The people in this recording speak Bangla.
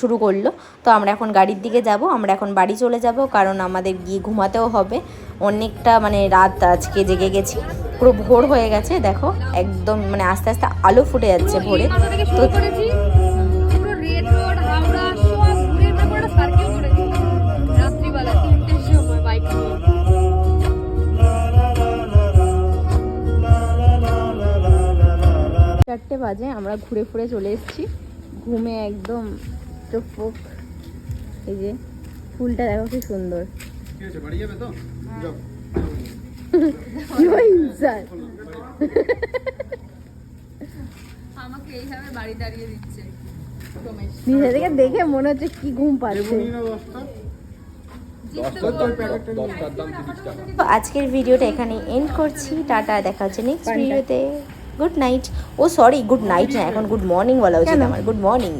শুরু করলো। তো আমরা এখন গাড়ির দিকে যাব, আমরা এখন বাড়ি চলে যাব, কারণ আমাদের গিয়ে ঘুমাতেও হবে। অনেকটা মানে রাত আজকে জেগে গেছি, পুরো ভোর হয়ে গেছে। দেখো একদম মানে আস্তে আস্তে আলো ফুটে যাচ্ছে ভোরে। তো চারটে বাজে, আমরা ঘুরে ফুরে চলে এসেছি, ঘুমে একদম চোখ ফোক। এই যে ফুলটা দেখো কি সুন্দর। আমাকে এইভাবে বাড়ি দাঁড়িয়ে দিচ্ছে, নিজে থেকে দেখে মনে হচ্ছে কি ঘুম পাচ্ছে। তো আজকের ভিডিওটা এখানে এন্ড করছি, টাটা, দেখা হচ্ছে নেক্সট ভিডিওতে। Good night. ও সরি, গুড নাইট না, এখন গুড মর্নিং বলা উচিত আমার। Good morning.